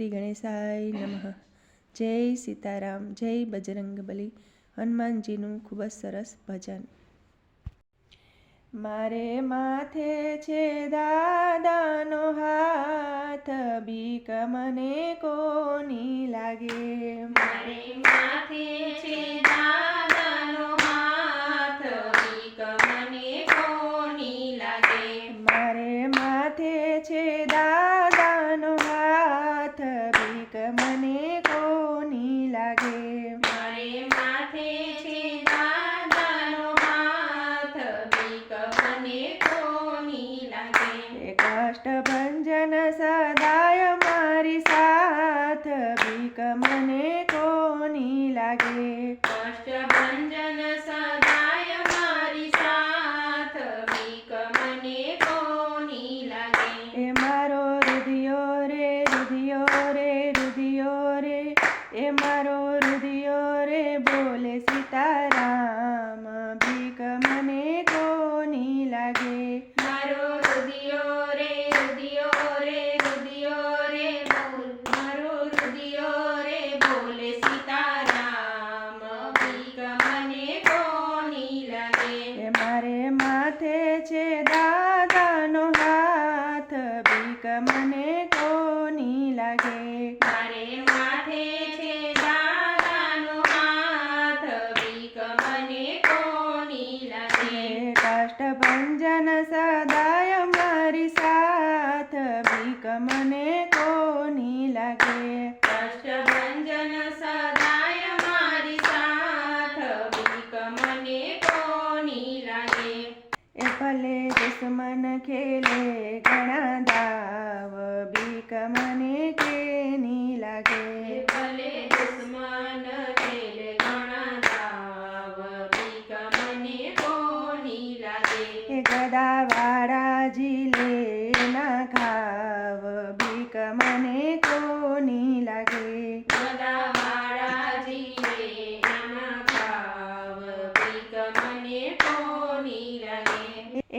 શ્રી ગણેશાય નમઃ. જય સીતારામ, જય બજરંગબલી. હનુમાનજીનું ખૂબ જ સરસ ભજન. મારે માથે છે દાદાનો હાથ, બીક મને કોની લાગે. મારે માથે છે દાદાનો હાથ, બીક મને કોની લાગે. મારે માથે છે દાદાનો હાથ, બીક મને કોની લાગે. મારે માથે છે દાદાનો હાથ, બીક મને કોની લાગે. કષ્ટભંજન સદાય મારી સાથ, બીક મને કોની લાગે. કષ્ટભંજન સદાય મારી સાથ, બીક મને કોની લાગે. એ મારો રુધિયો રે રુધિયો રે રુધિયો રે, એ મારો રુધિયો રે બોલે સીતારામ, બીક મને કોની લાગે. મારો રુધિયો રે રુધિયો રે રુધિયો રે બોલ, મારો રુધિયો રે બોલે સીતારામ, બીક મને કોની લાગે. એ મારે માથે છે દાદાનો હાથ, બીક મને કોની લાગે. મારે માથે છે દાદાનો હાથ, બીક મને કોની લાગે. કષ્ટભંજન સદાય મારી સાથ, બીક મને કોની લાગે. કષ્ટભંજન સદાય મારી સાથ, બીક મને કોની લાગે. એ ભલે દુશ્મન ખેલે ઘણા દાવ, બીક મને કેની લાગે. ભલે દુશ્મન ખેલે ઘણા દાવ, બીક મને કોની લાગે. એ ગદાવાળા ઝીલે ના ખાવ, બીક મને કોની લાગે. ગદાવાળા જીવે નાના ખાવ, બીક મને કોની લાગે.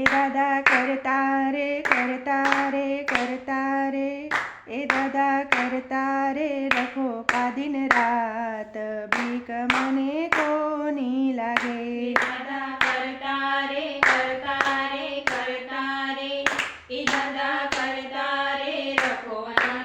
એ દાદા કરતા રે કરતા રે કરતા રે, એ દાદા કરતા રે રખો પાદિન રાત, બીક મને કોની લાગે. દાદા કરતા રે કરતા રે કરતા રે, એ દાદા કરતા રે રખો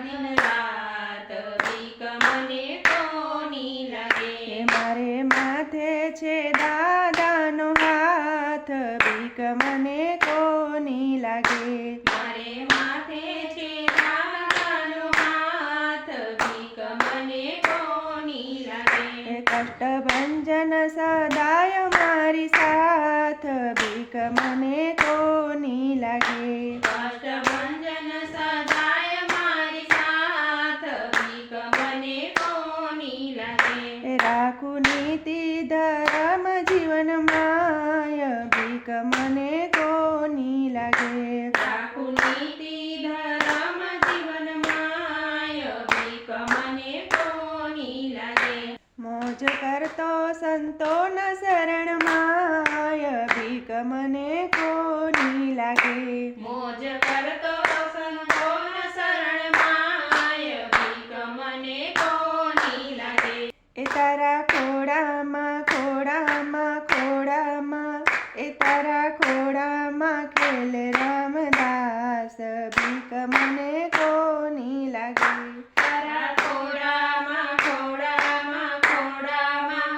દિન રાત, બીક મને કોની લાગે. એ મારે માથે છે દાદાનો હાથ, બીક મને કોની લાગે. મારે માથે છે દાદાનો હાથ, બીક મને કોની લાગે. એ કષ્ટભંજન સદાય મારી સાથ, બીક મને કોની લાગે. કષ્ટભંજન સદાય મારી સાથ, બીક મને કોની લાગે. એ રાખું નીતિ ધર્મ જીવન માય, બીક મને કોની લાગે. રાખું નીતિ ધર્મ જીવન માય, બીક મને કોની લાગે. મોજ કરતો સંતોના શરણ માય, બીક મને કોની લાગે. મોજ કરતો સંતોના શરણ માય, બીક મને કોની લાગે. એ તારા ખોડામાં ખોડામાં ખોડામાં, એ તારા ખોડામાં ખેલ રામદાસ, બીક મને કોની લાગે. તારા ખોડામાં ખોડામાં ખોડામાં,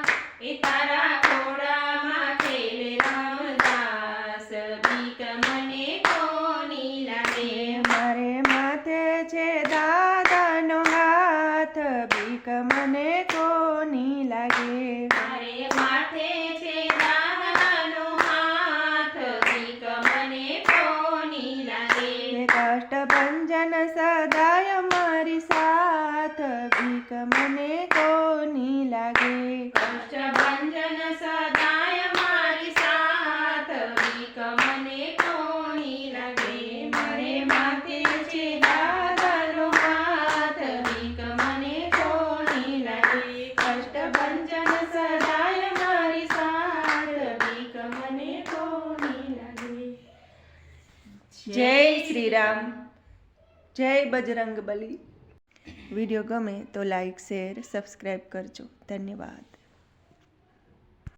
એ તારા ખોડામાં ખેલે રામદાસ, બીક મને કોની લાગે. મારે માથે છે દાદાનો હાથ, બીક મને કોની લાગે. મારે માથે છે દાદાનો હાથ, બીક મને કોની લાગે. એ કષ્ટભંજન સદાય મારી સાથ, બીક મને કોની લાગે. કષ્ટભંજન સદાય મારી સાથ, બીક મને કોની લાગે. મારે માથે છે દાદાનો હાથ, બીક મને કોની લાગે. કષ્ટભંજન સદાય મારી સાથ, બીક મને કોની લાગે. જય શ્રી રામ, જય બજરંગબલી. વિડીયો ગમે તો લાઈક શેર સબસ્ક્રાઈબ કરજો. ધન્યવાદ.